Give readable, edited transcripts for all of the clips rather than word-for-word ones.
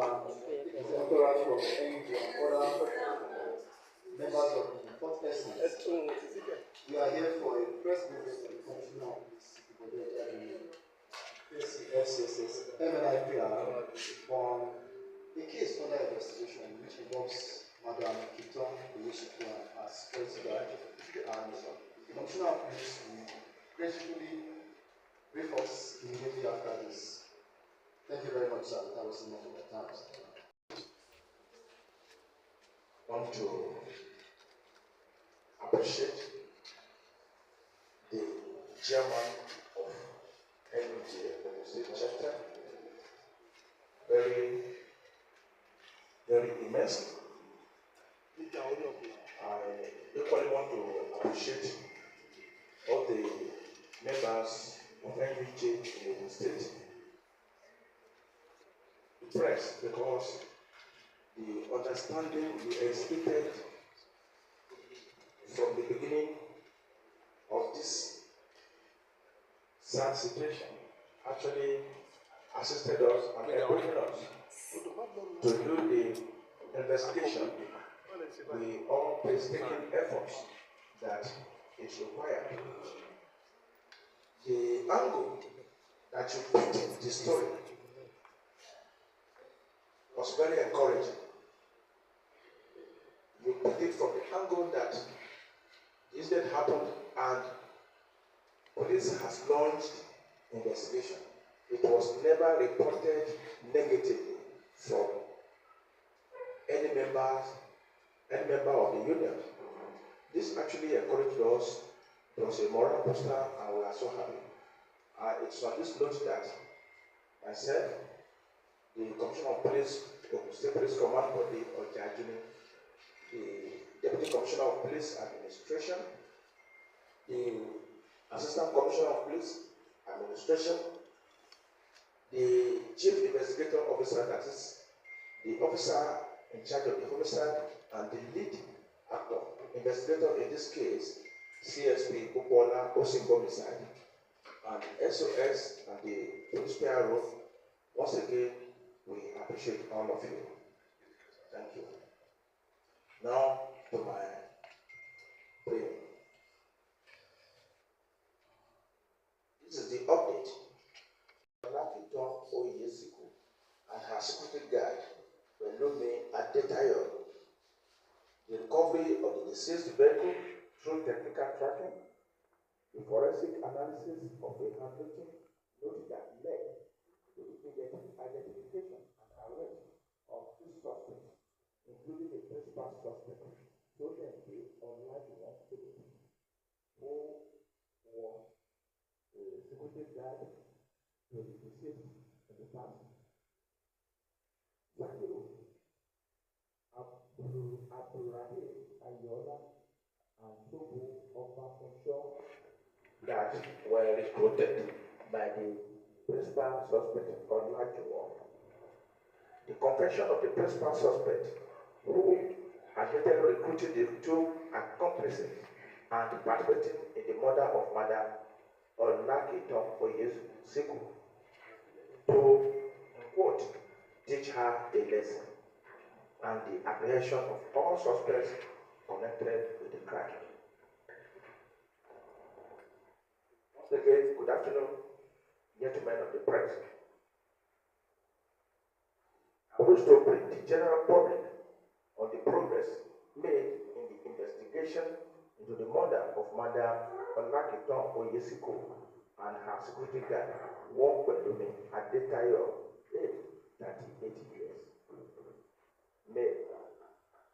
doctorate from NG and other members of the fourth essence. We are here for a press briefing on the Commission of FCSS MNIPR on a case under investigation which involves Madam Kite, Oyesiku, and security guard. And the Commissioner of Police will gracefully brief us immediately after this. Thank you very much, sir. That was enough of the time. I want to appreciate the chairman of NUJ Ogun State Chapter very immensely. I equally want to appreciate all the members of NUJ in Ogun State. The press, because the understanding we exhibited from the beginning of this sad situation actually assisted us and encouraged us to do the investigation with all painstaking efforts that is required. The angle that you painted the story was very encouraging. You put it from the angle that the incident happened and police has launched investigation. It was never reported negatively from any member of the union. This actually encouraged us. It was a moral booster, and we are so happy. It's on this note that myself, the Commissioner of Police, Ogun State Police Command Body, Oyesiku, the Deputy Commissioner of Police Administration, the Assistant Commissioner of Police Administration, the Chief Investigator Officer, that is the officer in charge of the homicide, and the lead actor, investigator in this case, CSP Upola Osingo homicide, and SOS and the police PRO. Once again, we appreciate all of you. Thank you. Now to my prayer. This is the update. Arábìnrin Oyesiku and her security guard Ipinlẹ Adetayo. The recovery of the deceased vehicle through technical tracking, the forensic analysis of the handwriting noted that led to the identification and arrest of two suspects, including the principal suspect, Oyesiku Ọlọpa, who was a security guard to the deceased in the past. And Togo of that were recruited by the principal suspect Oyesiku. The confession of the principal suspect, who admitted recruiting the two accomplices and participating in the murder of Madam Oyesiku, to quote, teach her a lesson, and the apprehension of all suspects connected with the crime. Once again, good afternoon, gentlemen of the press. I wish to brief the general public on the progress made in the investigation into the murder of Madam Oyesiku and her security guard, Ipinlẹ Adetayo, aged 38 years.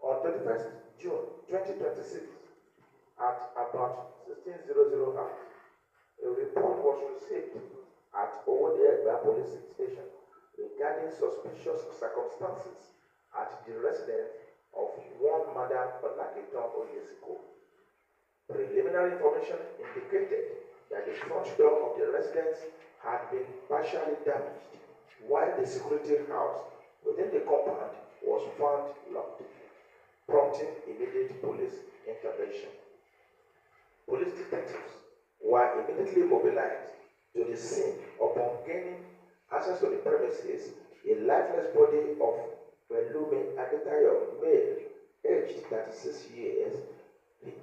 On 31st June 2026, at about 16:00 hours, a report was received at Oyesiku Police Station regarding suspicious circumstances at the residence of one Madam Oyesiku. Preliminary information indicated that the front door of the residence had been partially damaged, while the security house within the compound was found locked, prompting immediate police intervention. Police detectives were immediately mobilized to the scene upon gaining access to the premises a lifeless body of Pelumi Adetayo, male, aged 36 years,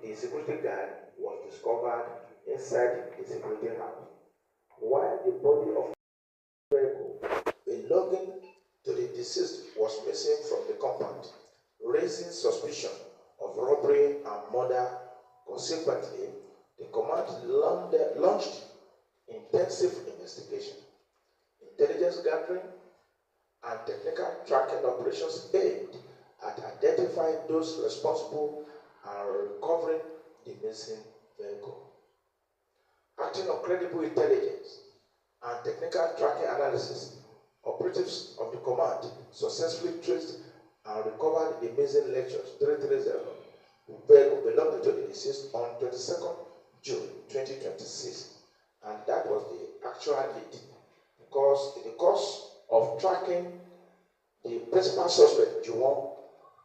the security guard was discovered inside the security house, while the body of vehicle belonging to the deceased was missing from the compound, raising suspicion of robbery and murder. Consequently, the command launched intensive investigation, intelligence gathering, and technical tracking operations aimed at identifying those responsible and recovering the missing vehicle. Acting on credible intelligence and technical tracking analysis, operatives of the command successfully traced and recovered the missing Lexus 330 vehicle belonging to the deceased on 22nd June 2026, and that was the actual lead, because in the course of tracking the principal suspect, Juwon,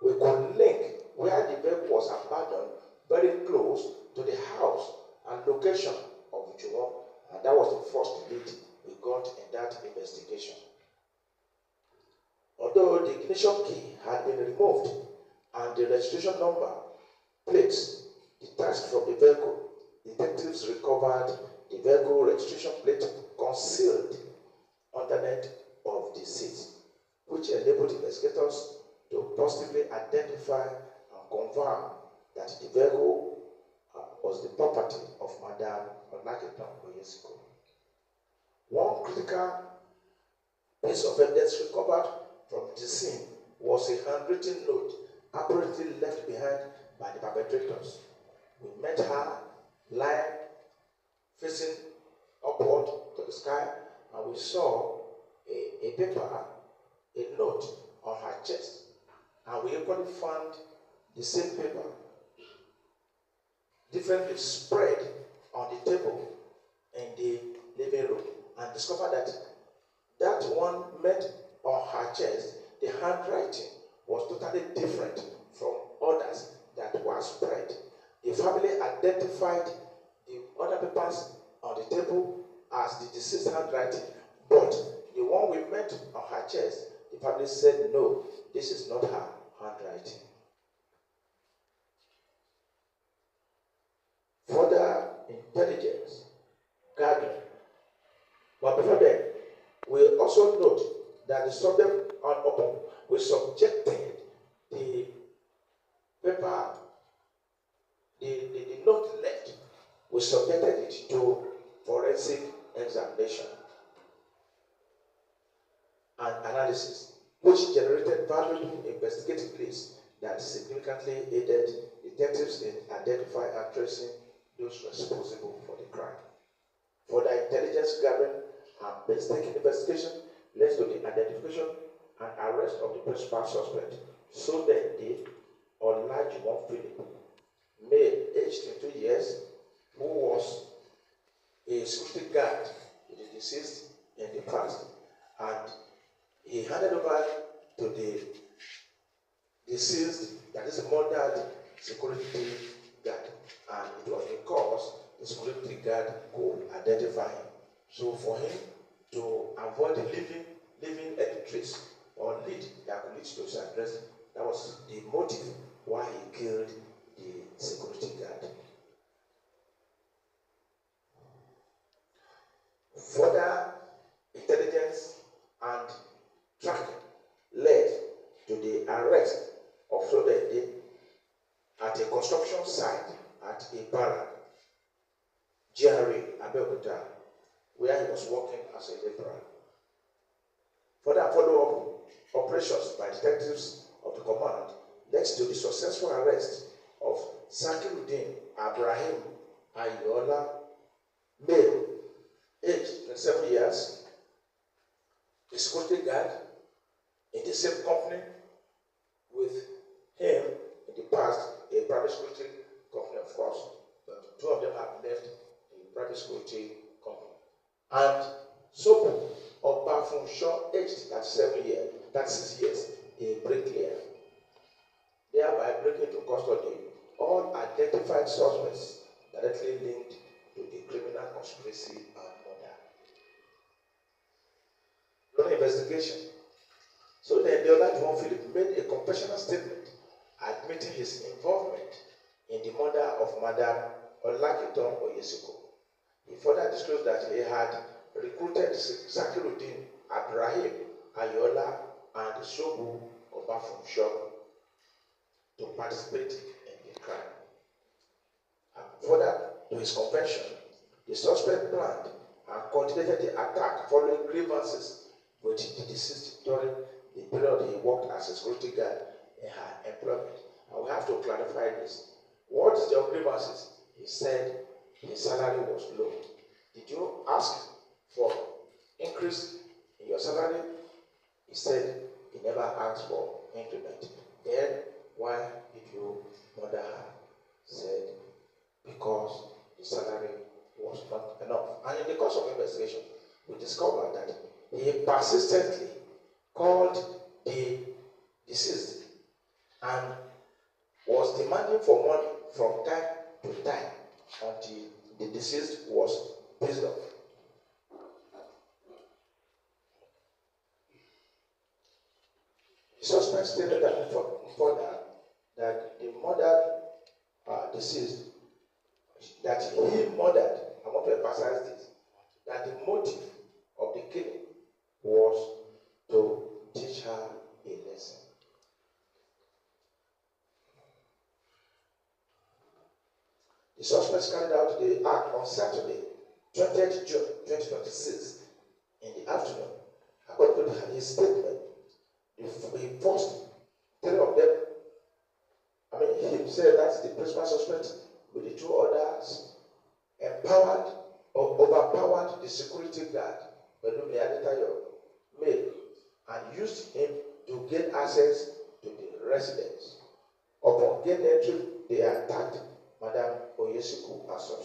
we could link where the vehicle was abandoned very close to the house and location of Juwon, and that was the first lead we got in that investigation. Although the ignition key had been removed and the registration number plates detached from the vehicle, detectives recovered the vehicle registration plate concealed underneath of the seat, which enabled investigators to positively identify and confirm that the vehicle was the property of Madam Oyesiku. One critical piece of evidence recovered from the scene was a handwritten note apparently left behind by the perpetrators. We met her lying facing upward to the sky, and we saw a paper, a note on her chest, and we equally found the same paper differently spread on the table in the living room, and discovered that that one met on her chest, the handwriting was totally different from others that were spread. The family identified the other papers on the table as the deceased handwriting, but the one we met on her chest, the family said, no, this is not her handwriting. Further intelligence gathering. But before then, we also note that the subject on Ogun, we subjected the paper, the note left, we subjected it to forensic examination and analysis, which generated valuable investigative leads that significantly aided detectives in identifying and tracing those responsible for the crime. Further intelligence gathering and painstaking investigation led to the identification and arrest of the principal suspect, so that the Olajuwon Philip, male, aged 22 years, who was a security guard to the deceased in the past, and he handed over to the deceased, that is a murdered security guard, and it was because the security guard could identify him. So for him to avoid leaving any trace or lead that could lead to his arrest, that was the motive why he killed the security guard. Further intelligence and tracking led to the arrest of Flodende at a construction site at Daràn, GRA, Abeokuta, where he was working as a laborer. Further follow-up operations by detectives of the command led to the successful arrest of Sakiruddin Abrahim Ayola, male, aged 27 years, a security guard in the same company with him in the past, a private security company, of course, but two of them have left the private security company. And Sopo Obafunsho, aged 36 years, a bricklayer, thereby bringing to custody all identified suspects directly linked to the criminal conspiracy and murder. During investigation, So then the other John Philip made a compassionate statement admitting his involvement in the murder of Madam Oyesiku. He further disclosed that he had recruited Zakiruddin Abrahim Ayola and Shobu Obafumsho to participate in the crime. And further to his confession, the suspect planned and coordinated the attack following grievances with the deceased during the period he worked as a security guard in her employment. And we have to clarify this. What is your grievances? He said his salary was low. Did you ask for increase in your salary? He said he never asked for increment. Then why did you murder her? He said because the salary was not enough. And in the course of investigation, we discovered that he persistently called the deceased and was demanding for money from time to time until the deceased was pissed off. The suspect stated that further that the murdered deceased, that he murdered, I want to emphasize this, that the motive of the killing was to teach her a lesson. The suspects carried out the act on Saturday, 20th June 2026, in the afternoon. According to his statement, the first three of them, he said that's the principal suspect with the two others, empowered or overpowered the security guard, Belumi Adetayo, male, and used him to gain access to the residence. Upon gaining entry, they attacked Madam Oyesiku and some